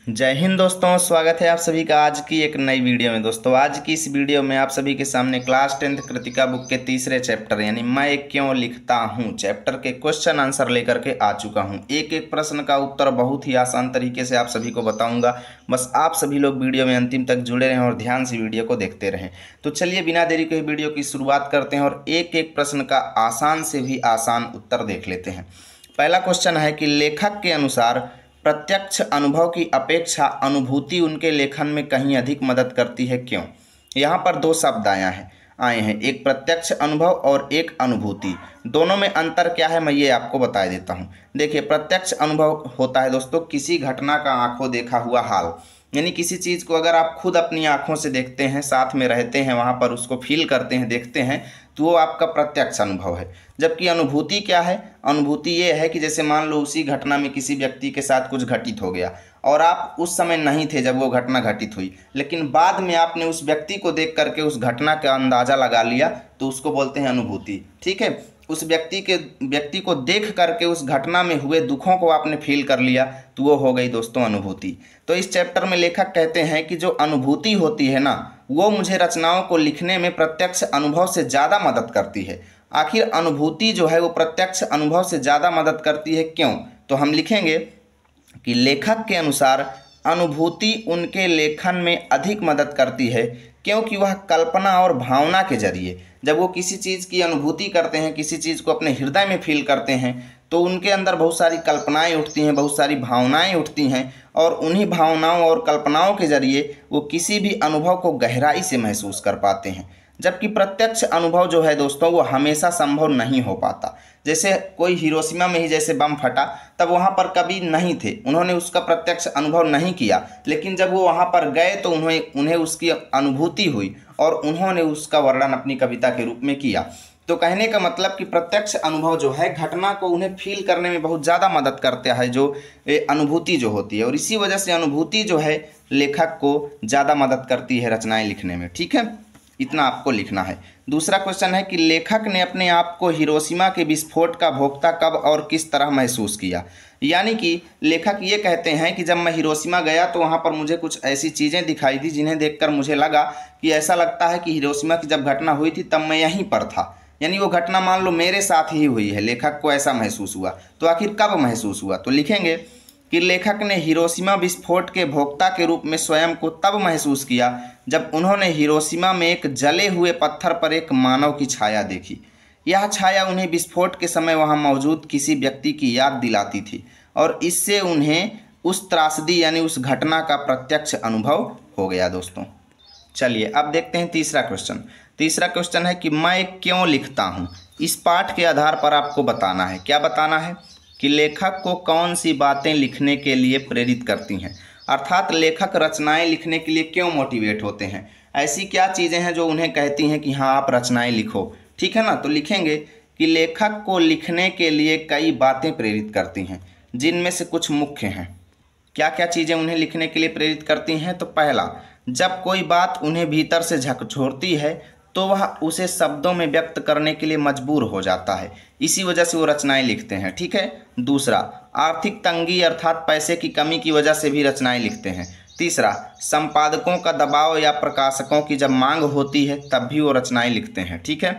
जय हिंद दोस्तों, स्वागत है आप सभी का आज की एक नई वीडियो में। दोस्तों आज की इस वीडियो में आप सभी के सामने क्लास 10th कृतिका बुक के तीसरे चैप्टर यानी मैं क्यों लिखता हूँ चैप्टर के क्वेश्चन आंसर लेकर के आ चुका हूँ। एक एक प्रश्न का उत्तर बहुत ही आसान तरीके से आप सभी को बताऊंगा। बस आप सभी लोग वीडियो में अंतिम तक जुड़े रहें और ध्यान से वीडियो को देखते रहें। तो चलिए बिना देरी के वीडियो की शुरुआत करते हैं और एक एक प्रश्न का आसान से भी आसान उत्तर देख लेते हैं। पहला क्वेश्चन है कि लेखक के अनुसार प्रत्यक्ष अनुभव की अपेक्षा अनुभूति उनके लेखन में कहीं अधिक मदद करती है, क्यों? यहाँ पर दो शब्द आए हैं, एक प्रत्यक्ष अनुभव और एक अनुभूति। दोनों में अंतर क्या है मैं ये आपको बता देता हूँ। देखिए, प्रत्यक्ष अनुभव होता है दोस्तों किसी घटना का आंखों देखा हुआ हाल, यानी किसी चीज़ को अगर आप खुद अपनी आंखों से देखते हैं, साथ में रहते हैं, वहाँ पर उसको फील करते हैं, देखते हैं, तो वो आपका प्रत्यक्ष अनुभव है। जबकि अनुभूति क्या है? अनुभूति ये है कि जैसे मान लो उसी घटना में किसी व्यक्ति के साथ कुछ घटित हो गया और आप उस समय नहीं थे जब वो घटना घटित हुई, लेकिन बाद में आपने उस व्यक्ति को देख करके उस घटना का अंदाज़ा लगा लिया, तो उसको बोलते हैं अनुभूति। ठीक है, उस व्यक्ति को देख करके उस घटना में हुए दुखों को आपने फील कर लिया, तो वो हो गई दोस्तों अनुभूति। तो इस चैप्टर में लेखक कहते हैं कि जो अनुभूति होती है ना, वो मुझे रचनाओं को लिखने में प्रत्यक्ष अनुभव से ज़्यादा मदद करती है। आखिर अनुभूति जो है वो प्रत्यक्ष अनुभव से ज़्यादा मदद करती है, क्यों? तो हम लिखेंगे कि लेखक के अनुसार अनुभूति उनके लेखन में अधिक मदद करती है क्योंकि वह कल्पना और भावना के जरिए जब वो किसी चीज़ की अनुभूति करते हैं, किसी चीज़ को अपने हृदय में फील करते हैं, तो उनके अंदर बहुत सारी कल्पनाएं उठती हैं, बहुत सारी भावनाएं उठती हैं और उन्हीं भावनाओं और कल्पनाओं के जरिए वो किसी भी अनुभव को गहराई से महसूस कर पाते हैं। जबकि प्रत्यक्ष अनुभव जो है दोस्तों वो हमेशा संभव नहीं हो पाता। जैसे कोई हिरोशिमा में ही जैसे बम फटा, तब वहाँ पर कभी नहीं थे, उन्होंने उसका प्रत्यक्ष अनुभव नहीं किया, लेकिन जब वो वहाँ पर गए तो उन्हें उसकी अनुभूति हुई और उन्होंने उसका वर्णन अपनी कविता के रूप में किया। तो कहने का मतलब कि प्रत्यक्ष अनुभव जो है घटना को उन्हें फील करने में बहुत ज़्यादा मदद करता है, जो अनुभूति जो होती है, और इसी वजह से अनुभूति जो है लेखक को ज़्यादा मदद करती है रचनाएं लिखने में। ठीक है, इतना आपको लिखना है। दूसरा क्वेश्चन है कि लेखक ने अपने आप को हिरोशिमा के विस्फोट का भोक्ता कब और किस तरह महसूस किया। यानी कि लेखक ये कहते हैं कि जब मैं हिरोशिमा गया तो वहाँ पर मुझे कुछ ऐसी चीज़ें दिखाई दी जिन्हें देखकर मुझे लगा कि ऐसा लगता है कि हिरोशिमा की जब घटना हुई थी तब मैं यहीं पर था, यानी वो घटना मान लो मेरे साथ ही हुई है। लेखक को ऐसा महसूस हुआ, तो आखिर कब महसूस हुआ? तो लिखेंगे कि लेखक ने हिरोशिमा विस्फोट के भोक्ता के रूप में स्वयं को तब महसूस किया जब उन्होंने हिरोशिमा में एक जले हुए पत्थर पर एक मानव की छाया देखी। यह छाया उन्हें विस्फोट के समय वहां मौजूद किसी व्यक्ति की याद दिलाती थी और इससे उन्हें उस त्रासदी यानी उस घटना का प्रत्यक्ष अनुभव हो गया। दोस्तों चलिए अब देखते हैं तीसरा क्वेश्चन। तीसरा क्वेश्चन है कि मैं क्यों लिखता हूँ। इस पाठ के आधार पर आपको बताना है, क्या बताना है कि लेखक को कौन सी बातें लिखने के लिए प्रेरित करती हैं, अर्थात लेखक रचनाएं लिखने के लिए क्यों मोटिवेट होते हैं। ऐसी क्या चीज़ें हैं जो उन्हें कहती हैं कि हाँ आप रचनाएं लिखो। ठीक है ना, तो लिखेंगे कि लेखक को लिखने के लिए कई बातें प्रेरित करती हैं, जिनमें से कुछ मुख्य हैं। क्या क्या चीज़ें उन्हें लिखने के लिए प्रेरित करती हैं? तो पहला, जब कोई बात उन्हें भीतर से झकझोरती है तो वह उसे शब्दों में व्यक्त करने के लिए मजबूर हो जाता है, इसी वजह से वो रचनाएं लिखते हैं। ठीक है। दूसरा, आर्थिक तंगी अर्थात पैसे की कमी की वजह से भी रचनाएं लिखते हैं। तीसरा, संपादकों का दबाव या प्रकाशकों की जब मांग होती है तब भी वो रचनाएं लिखते हैं। ठीक है,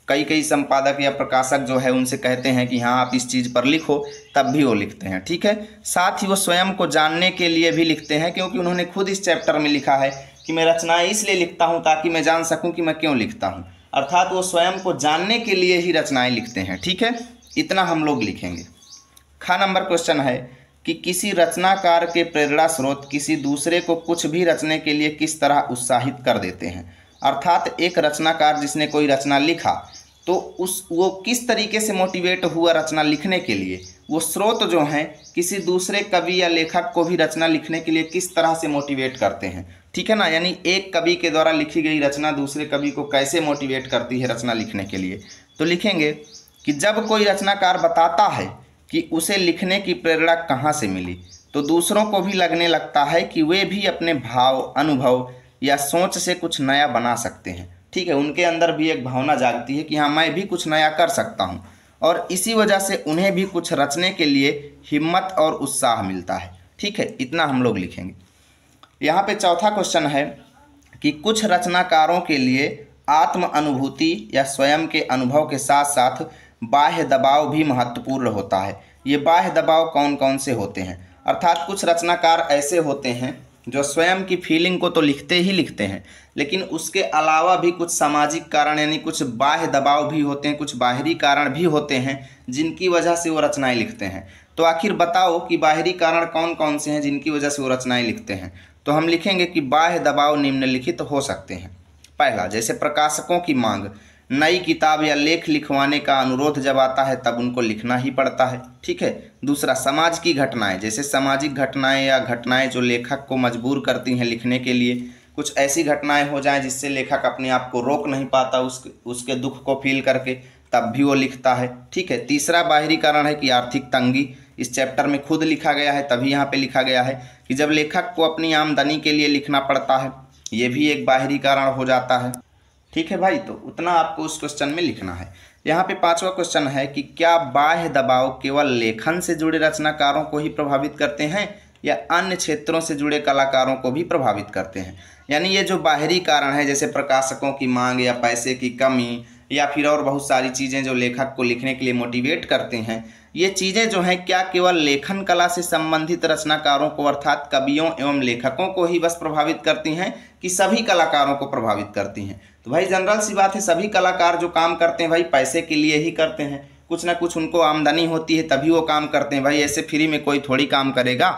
कई संपादक या प्रकाशक जो है उनसे कहते हैं कि हाँ आप इस चीज़ पर लिखो, तब भी वो लिखते हैं। ठीक है, साथ ही वो स्वयं को जानने के लिए भी लिखते हैं, क्योंकि उन्होंने खुद इस चैप्टर में लिखा है कि मैं रचनाएं इसलिए लिखता हूं ताकि मैं जान सकूं कि मैं क्यों लिखता हूं, अर्थात वो स्वयं को जानने के लिए ही रचनाएं लिखते हैं। ठीक है, इतना हम लोग लिखेंगे। खा नंबर क्वेश्चन है कि किसी रचनाकार के प्रेरणा स्रोत किसी दूसरे को कुछ भी रचने के लिए किस तरह उत्साहित कर देते हैं, अर्थात एक रचनाकार जिसने कोई रचना लिखा तो वो किस तरीके से मोटिवेट हुआ रचना लिखने के लिए। वो स्रोत जो हैं किसी दूसरे कवि या लेखक को भी रचना लिखने के लिए किस तरह से मोटिवेट करते हैं। ठीक है ना, यानी एक कवि के द्वारा लिखी गई रचना दूसरे कवि को कैसे मोटिवेट करती है रचना लिखने के लिए। तो लिखेंगे कि जब कोई रचनाकार बताता है कि उसे लिखने की प्रेरणा कहाँ से मिली, तो दूसरों को भी लगने लगता है कि वे भी अपने भाव, अनुभव या सोच से कुछ नया बना सकते हैं। ठीक है, उनके अंदर भी एक भावना जागती है कि हाँ मैं भी कुछ नया कर सकता हूँ, और इसी वजह से उन्हें भी कुछ रचने के लिए हिम्मत और उत्साह मिलता है। ठीक है, इतना हम लोग लिखेंगे। यहाँ पे चौथा क्वेश्चन है कि कुछ रचनाकारों के लिए आत्म अनुभूति या स्वयं के अनुभव के साथ साथ बाह्य दबाव भी महत्वपूर्ण होता है। ये बाह्य दबाव कौन कौन से होते हैं? अर्थात कुछ रचनाकार ऐसे होते हैं जो स्वयं की फीलिंग को तो लिखते ही लिखते हैं, लेकिन उसके अलावा भी कुछ सामाजिक कारण यानी कुछ बाह्य दबाव भी होते हैं, कुछ बाहरी कारण भी होते हैं जिनकी वजह से वो रचनाएं लिखते हैं। तो आखिर बताओ कि बाहरी कारण कौन कौन से हैं जिनकी वजह से वो रचनाएं लिखते हैं? तो हम लिखेंगे कि बाह्य दबाव निम्नलिखित हो सकते हैं। पहला, जैसे प्रकाशकों की मांग, नई किताब या लेख लिखवाने का अनुरोध जब आता है तब उनको लिखना ही पड़ता है, ठीक है। दूसरा, समाज की घटनाएं, जैसे सामाजिक घटनाएं या घटनाएं जो लेखक को मजबूर करती हैं लिखने के लिए, कुछ ऐसी घटनाएं हो जाएं जिससे लेखक अपने आप को रोक नहीं पाता उसके दुख को फील करके, तब भी वो लिखता है, ठीक है। तीसरा बाहरी कारण है कि आर्थिक तंगी, इस चैप्टर में खुद लिखा गया है तभी यहाँ पे लिखा गया है कि जब लेखक को अपनी आमदनी के लिए लिखना पड़ता है, ये भी एक बाहरी कारण हो जाता है, ठीक है भाई। तो उतना आपको उस क्वेश्चन में लिखना है। यहाँ पे पांचवा क्वेश्चन है कि क्या बाह्य दबाव केवल लेखन से जुड़े रचनाकारों को ही प्रभावित करते हैं या अन्य क्षेत्रों से जुड़े कलाकारों को भी प्रभावित करते हैं? यानी ये जो बाहरी कारण है जैसे प्रकाशकों की मांग या पैसे की कमी या फिर और बहुत सारी चीज़ें जो लेखक को लिखने के लिए मोटिवेट करते हैं, ये चीज़ें जो हैं क्या केवल लेखन कला से संबंधित रचनाकारों को अर्थात कवियों एवं लेखकों को ही बस प्रभावित करती हैं कि सभी कलाकारों को प्रभावित करती हैं? तो भाई जनरल सी बात है, सभी कलाकार जो काम करते हैं भाई पैसे के लिए ही करते हैं, कुछ ना कुछ उनको आमदनी होती है तभी वो काम करते हैं भाई, ऐसे फ्री में कोई थोड़ी काम करेगा।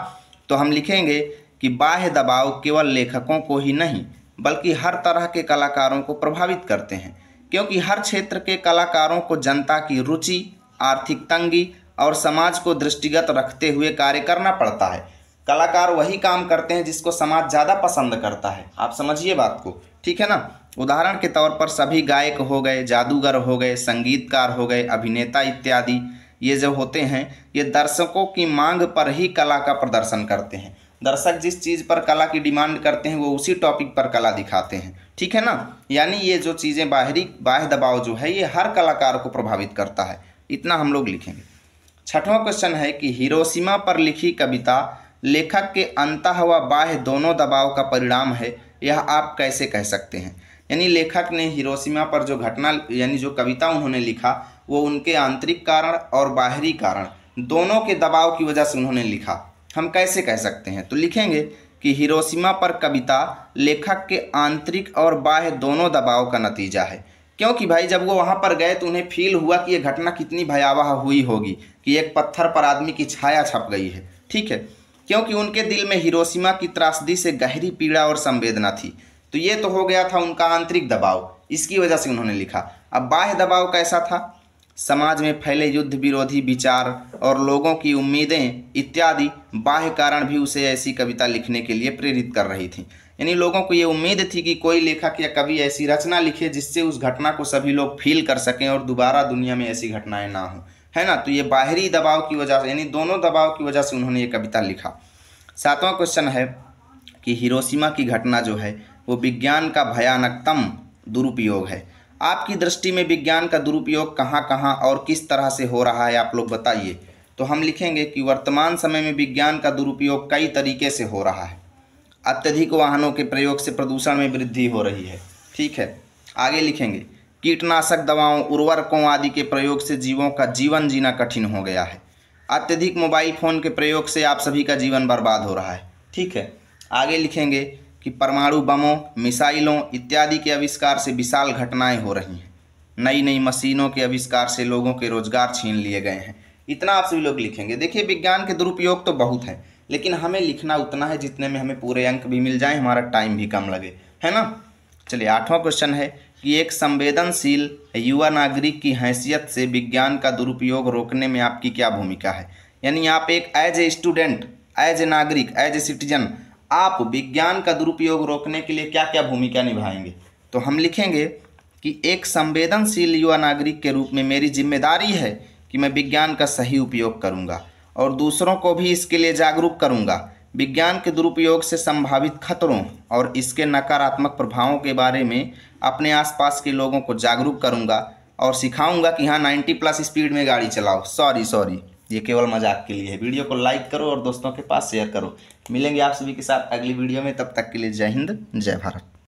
तो हम लिखेंगे कि बाह्य दबाव केवल लेखकों को ही नहीं बल्कि हर तरह के कलाकारों को प्रभावित करते हैं, क्योंकि हर क्षेत्र के कलाकारों को जनता की रुचि, आर्थिक तंगी और समाज को दृष्टिगत रखते हुए कार्य करना पड़ता है। कलाकार वही काम करते हैं जिसको समाज ज़्यादा पसंद करता है, आप समझिए बात को, ठीक है ना। उदाहरण के तौर पर सभी गायक हो गए, जादूगर हो गए, संगीतकार हो गए, अभिनेता इत्यादि, ये जो होते हैं ये दर्शकों की मांग पर ही कला का प्रदर्शन करते हैं। दर्शक जिस चीज़ पर कला की डिमांड करते हैं वो उसी टॉपिक पर कला दिखाते हैं, ठीक है ना। यानी ये जो चीज़ें बाह्य दबाव जो है ये हर कलाकार को प्रभावित करता है, इतना हम लोग लिखेंगे। छठवां क्वेश्चन है कि हिरोशिमा पर लिखी कविता लेखक के अंतः व बाह्य दोनों दबाव का परिणाम है, यह आप कैसे कह सकते हैं? यानी लेखक ने हिरोशिमा पर जो घटना यानी जो कविता उन्होंने लिखा वो उनके आंतरिक कारण और बाहरी कारण दोनों के दबाव की वजह से उन्होंने लिखा, हम कैसे कह सकते हैं? तो लिखेंगे कि हिरोशिमा पर कविता लेखक के आंतरिक और बाह्य दोनों दबाव का नतीजा है, क्योंकि भाई जब वो वहाँ पर गए तो उन्हें फील हुआ कि ये घटना कितनी भयावह हुई होगी कि एक पत्थर पर आदमी की छाया छप गई है, ठीक है। क्योंकि उनके दिल में हिरोशिमा की त्रासदी से गहरी पीड़ा और संवेदना थी, तो ये तो हो गया था उनका आंतरिक दबाव, इसकी वजह से उन्होंने लिखा। अब बाह्य दबाव कैसा था? समाज में फैले युद्ध विरोधी विचार और लोगों की उम्मीदें इत्यादि बाह्य कारण भी उसे ऐसी कविता लिखने के लिए प्रेरित कर रही थी। यानी लोगों को ये उम्मीद थी कि कोई लेखक या कवि ऐसी रचना लिखे जिससे उस घटना को सभी लोग फील कर सकें और दोबारा दुनिया में ऐसी घटनाएं ना हो, है ना। तो ये बाहरी दबाव की वजह से यानी दोनों दबाव की वजह से उन्होंने ये कविता लिखा। सातवां क्वेश्चन है कि हिरोशिमा की घटना जो है वो विज्ञान का भयानकतम दुरुपयोग है। आपकी दृष्टि में विज्ञान का दुरुपयोग कहाँ कहाँ और किस तरह से हो रहा है, आप लोग बताइए। तो हम लिखेंगे कि वर्तमान समय में विज्ञान का दुरुपयोग कई तरीके से हो रहा है। अत्यधिक वाहनों के प्रयोग से प्रदूषण में वृद्धि हो रही है, ठीक है। आगे लिखेंगे कीटनाशक दवाओं, उर्वरकों आदि के प्रयोग से जीवों का जीवन जीना कठिन हो गया है। अत्यधिक मोबाइल फ़ोन के प्रयोग से आप सभी का जीवन बर्बाद हो रहा है, ठीक है। आगे लिखेंगे कि परमाणु बमों, मिसाइलों इत्यादि के आविष्कार से विशाल घटनाएं हो रही हैं। नई नई मशीनों के आविष्कार से लोगों के रोजगार छीन लिए गए हैं। इतना आप सभी लोग लिखेंगे। देखिए विज्ञान के दुरुपयोग तो बहुत है, लेकिन हमें लिखना उतना है जितने में हमें पूरे अंक भी मिल जाएं, हमारा टाइम भी कम लगे, है ना। चलिए 8वां क्वेश्चन है कि एक संवेदनशील युवा नागरिक की हैसियत से विज्ञान का दुरुपयोग रोकने में आपकी क्या भूमिका है? यानी आप एक as a student, as a नागरिक, एज ए सिटीजन आप विज्ञान का दुरुपयोग रोकने के लिए क्या क्या भूमिका निभाएंगे? तो हम लिखेंगे कि एक संवेदनशील युवा नागरिक के रूप में मेरी जिम्मेदारी है कि मैं विज्ञान का सही उपयोग करूंगा और दूसरों को भी इसके लिए जागरूक करूंगा। विज्ञान के दुरुपयोग से संभावित खतरों और इसके नकारात्मक प्रभावों के बारे में अपने आसपास के लोगों को जागरूक करूंगा और सिखाऊंगा कि हाँ 90+ स्पीड में गाड़ी चलाओ। सॉरी ये केवल मजाक के लिए है। वीडियो को लाइक करो और दोस्तों के पास शेयर करो। मिलेंगे आप सभी के साथ अगली वीडियो में, तब तक के लिए जय हिंद जय भारत।